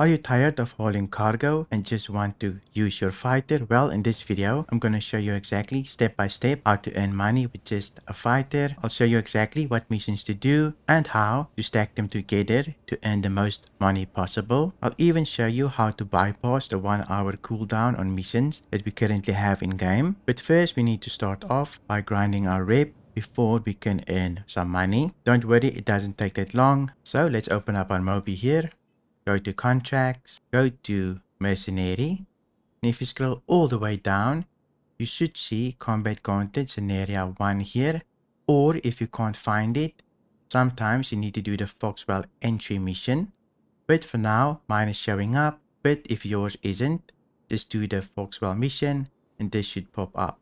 Are you tired of hauling cargo and just want to use your fighter? Well, in this video, I'm going to show you exactly step by step how to earn money with just a fighter. I'll show you exactly what missions to do and how to stack them together to earn the most money possible. I'll even show you how to bypass the 1 hour cooldown on missions that we currently have in game. But first, we need to start off by grinding our rep before we can earn some money. Don't worry, it doesn't take that long. So let's open up our Mobi here. Go to contracts, go to mercenary, and if you scroll all the way down, you should see combat content scenario 1 here, or if you can't find it, sometimes you need to do the Foxwell entry mission, but for now mine is showing up, but if yours isn't, just do the Foxwell mission and this should pop up.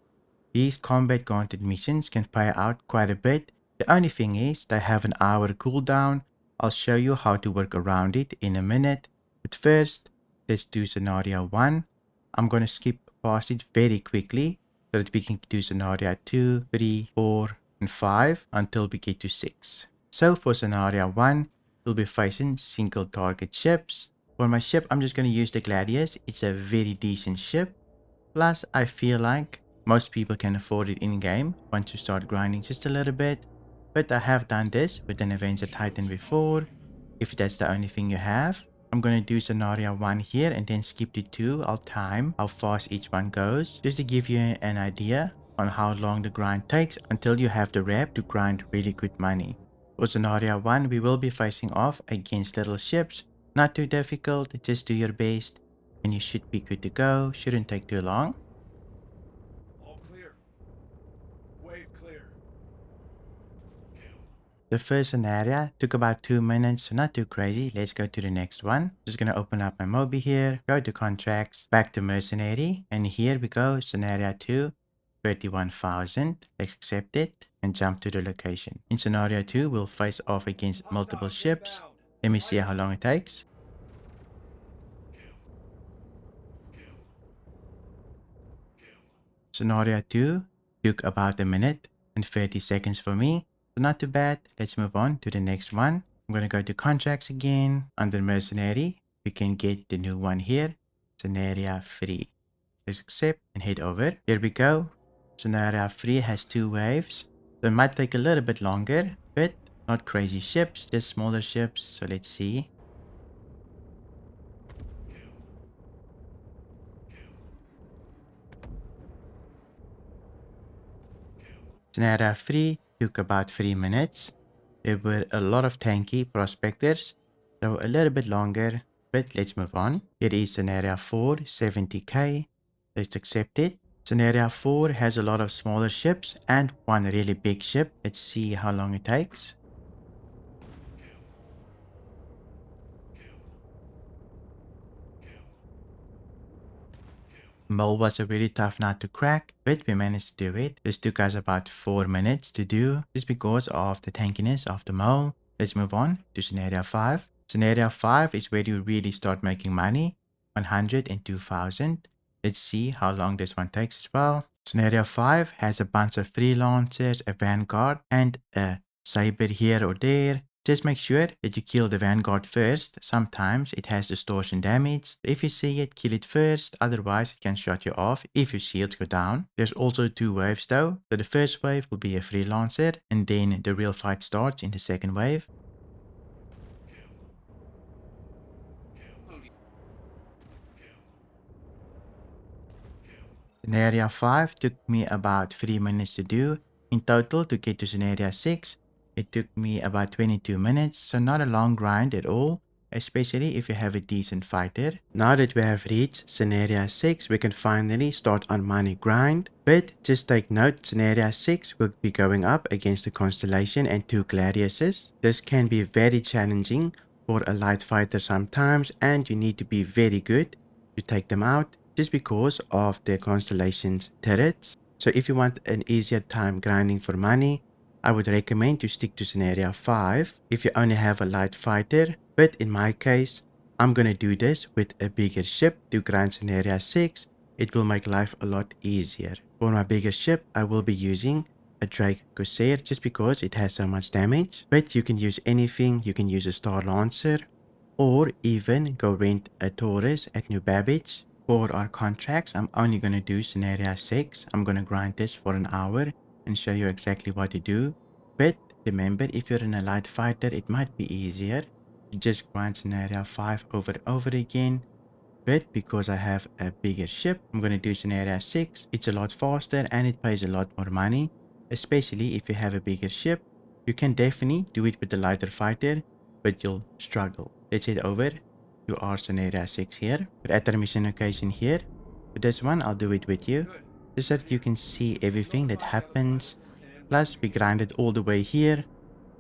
These combat content missions can pay out quite a bit. The only thing is they have an hour cooldown. I'll show you how to work around it in a minute. But first, let's do scenario 1. I'm going to skip past it very quickly so that we can do scenario 2, 3, 4, and 5 until we get to 6. So for scenario 1, we'll be facing single target ships. For my ship, I'm just going to use the Gladius. It's a very decent ship. Plus, I feel like most people can afford it in-game once you start grinding just a little bit. But I have done this with an Avenger Titan before. If that's the only thing you have, I'm going to do scenario 1 here and then skip to 2. I'll time how fast each one goes just to give you an idea on how long the grind takes until you have the rep to grind really good money. For scenario 1, we will be facing off against little ships. Not too difficult, just do your best and you should be good to go. Shouldn't take too long. The first scenario took about 2 minutes, so not too crazy. Let's go to the next one. Just gonna open up my Mobi here, go to contracts, back to mercenary, and here we go, scenario 2, 31,000. Let's accept it and jump to the location. In scenario 2, we'll face off against multiple ships. Let me see how long it takes. Scenario 2 took about a minute and 30 seconds for me. So not too bad. Let's move on to the next one. I'm going to go to contracts again. Under mercenary, we can get the new one here. Scenario 3. Let's accept and head over. Here we go. Scenario 3 has 2 waves. So it might take a little bit longer, but not crazy ships, just smaller ships. So let's see. Scenario 3 took about 3 minutes. There were a lot of tanky prospectors, so a little bit longer, but let's move on. Here is scenario 4, 70k. Let's accept it. Scenario 4 has a lot of smaller ships and one really big ship. Let's see how long it takes. Mole was a really tough nut to crack, but we managed to do it. This took us about 4 minutes to do, just because of the tankiness of the mole. Let's move on to scenario 5. Scenario 5 is where you really start making money, 102,000. Let's see how long this one takes as well. Scenario 5 has a bunch of freelancers, a vanguard, and a saber here or there. Just make sure that you kill the vanguard first. Sometimes it has distortion damage. If you see it, kill it first. Otherwise, it can shut you off if your shields go down. There's also 2 waves though. So the first wave will be a freelancer, and then the real fight starts in the second wave. Scenario 5 took me about 3 minutes to do. In total, to get to scenario 6, it took me about 22 minutes, so not a long grind at all, especially if you have a decent fighter. Now that we have reached scenario 6, we can finally start our money grind. But just take note, scenario 6 will be going up against the Constellation and 2 Gladiuses. This can be very challenging for a light fighter sometimes, and you need to be very good to take them out just because of the Constellation's turrets. So if you want an easier time grinding for money, I would recommend to stick to scenario 5 if you only have a light fighter, but in my case, I'm gonna do this with a bigger ship to grind scenario 6. It will make life a lot easier. For my bigger ship, I will be using a Drake Corsair just because it has so much damage, but you can use anything. You can use a Star Lancer or even go rent a Taurus at New Babbage. For our contracts, I'm only going to do scenario 6. I'm going to grind this for an hour and show you exactly what to do. But remember, if you're in a light fighter, it might be easier to just grind scenario 5 over and over again. But because I have a bigger ship, I'm going to do scenario 6. It's a lot faster and it pays a lot more money, especially if you have a bigger ship. You can definitely do it with the lighter fighter, but you'll struggle. Let's head over to our scenario 6 here. But at our mission location here, for this one, I'll do it with you, just so that you can see everything that happens. Plus, we grinded all the way here.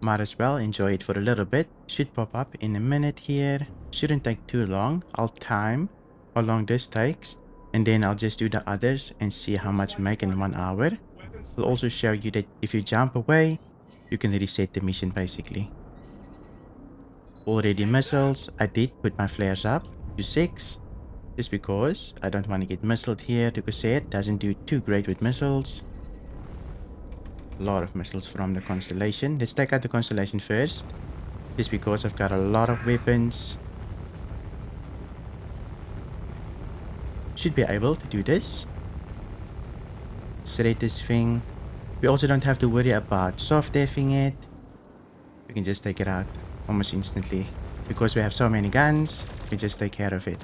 Might as well enjoy it for a little bit. Should pop up in a minute here. Shouldn't take too long. I'll time how long this takes, and then I'll just do the others and see how much we make in 1 hour. I'll also show you that if you jump away, you can reset the mission basically. Already missiles. I did put my flares up to 6 just because I don't want to get missiled here. The Corsair doesn't do too great with missiles. A lot of missiles from the constellation. Let's take out the constellation first, just because I've got a lot of weapons. Should be able to do this. Shred this thing. We also don't have to worry about soft defing it. We can just take it out almost instantly. Because we have so many guns, we just take care of it.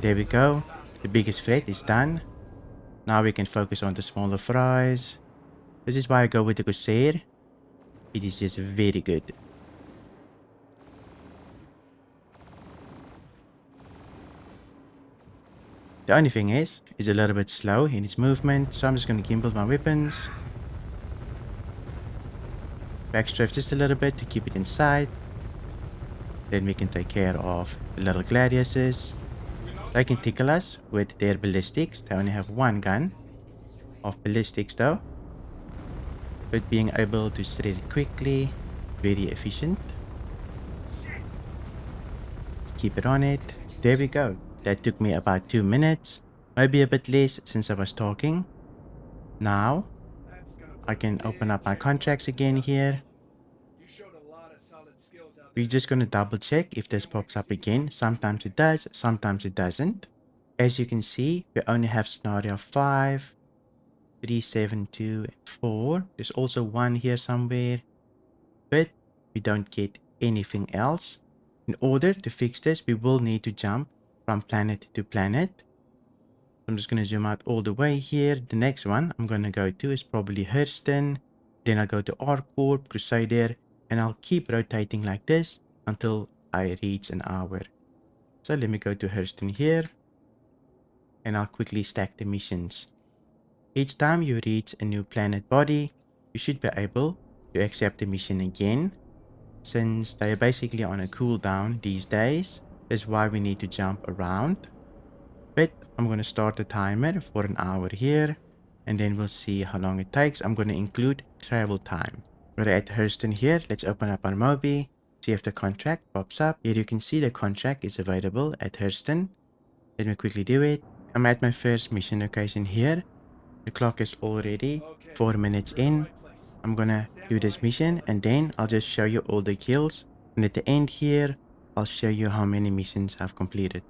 There we go. The biggest threat is done. Now we can focus on the smaller fries. This is why I go with the Corsair. It is just very good. The only thing is, it's a little bit slow in its movement, so I'm just going to gimbal my weapons. Backstrafe just a little bit to keep it in sight. Then we can take care of the little gladiuses. They can tickle us with their ballistics. They only have 1 gun of ballistics though. But being able to shred it quickly, very efficient. Keep it on it. There we go. That took me about 2 minutes, maybe a bit less since I was talking. Now, I can open up my contracts again here. We're just going to double check if this pops up again. Sometimes it does, sometimes it doesn't. As you can see, we only have scenario 5, 3, 7, 2, and 4. There's also 1 here somewhere, but we don't get anything else. In order to fix this, we will need to jump from planet to planet. I'm just going to zoom out all the way here. The next one I'm going to go to is probably Hurston. Then I'll go to Arcorp, Crusader, and I'll keep rotating like this until I reach an hour. So let me go to Hurston here, and I'll quickly stack the missions. Each time you reach a new planet body, you should be able to accept the mission again. Since they are basically on a cooldown these days, that's why we need to jump around. But I'm going to start the timer for an hour here, and then we'll see how long it takes. I'm going to include travel time. We're at Hurston here. Let's open up our Mobi, see if the contract pops up. Here you can see the contract is available at Hurston. Let me quickly do it. I'm at my first mission location here. The clock is already 4 minutes in. I'm gonna do this mission and then I'll just show you all the kills. And at the end here, I'll show you how many missions I've completed.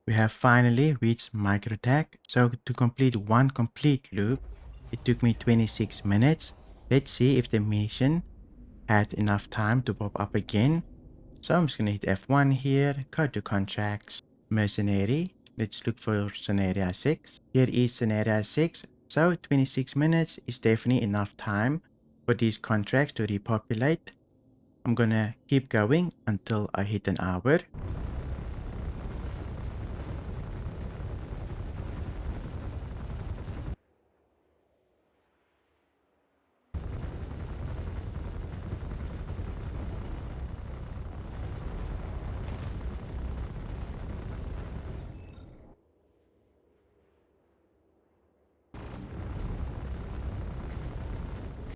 We have finally reached micro attack. So to complete one complete loop, it took me 26 minutes. Let's see if the mission had enough time to pop up again. So I'm just gonna hit F1 here, go to contracts, mercenary. Let's look for scenario 6. Here is scenario 6. So 26 minutes is definitely enough time for these contracts to repopulate. I'm gonna keep going until I hit an hour.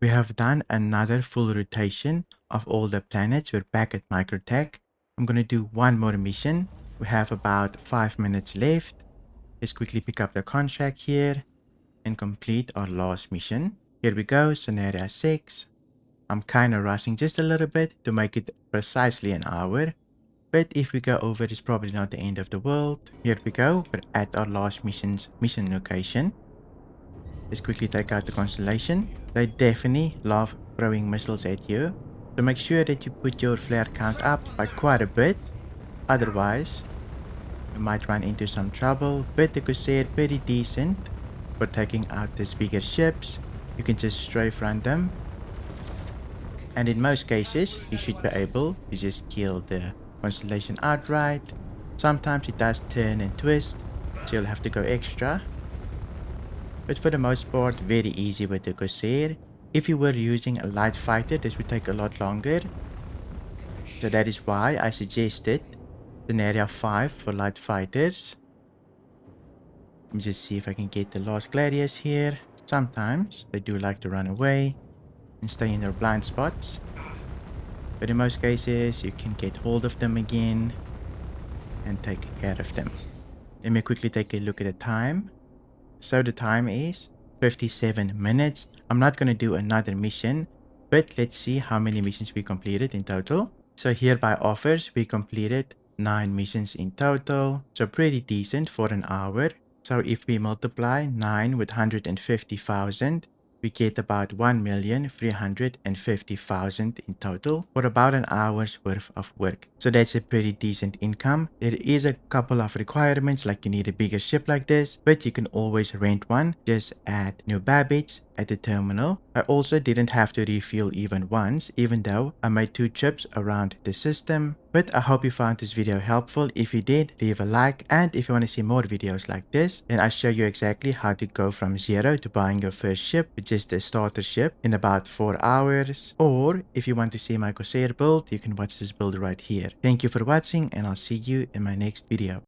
We have done another full rotation of all the planets. We're back at Microtech. I'm going to do one more mission. We have about 5 minutes left. Let's quickly pick up the contract here and complete our last mission. Here we go, scenario 6. I'm kind of rushing just a little bit to make it precisely an hour. But if we go over, it's probably not the end of the world. Here we go, we're at our last mission location. Let's quickly take out the constellation. They definitely love throwing missiles at you. So make sure that you put your flare count up by quite a bit. Otherwise, you might run into some trouble. But the Corsair pretty decent for taking out these bigger ships. You can just strafe run them. And in most cases, you should be able to just kill the constellation outright. Sometimes it does turn and twist, so you'll have to go extra. But for the most part, very easy with the Corsair. If you were using a light fighter, this would take a lot longer. So that is why I suggested scenario 5 for light fighters. Let me just see if I can get the last gladiators here. Sometimes they do like to run away and stay in their blind spots. But in most cases, you can get hold of them again and take care of them. Let me quickly take a look at the time. So the time is 57 minutes. I'm not going to do another mission, but let's see how many missions we completed in total. So here by offers, we completed 9 missions in total. So pretty decent for an hour. So if we multiply 9 with 150,000, we get about 1,350,000 in total for about an hour's worth of work. So that's a pretty decent income. There is a couple of requirements, like you need a bigger ship like this, but you can always rent one just at New Babbage at the terminal. I also didn't have to refuel even once, even though I made 2 trips around the system. But I hope you found this video helpful. If you did, leave a like, and if you want to see more videos like this, then I show you exactly how to go from 0 to buying your first ship with just a starter ship in about 4 hours. Or if you want to see my Corsair build, you can watch this build right here. Thank you for watching, and I'll see you in my next video.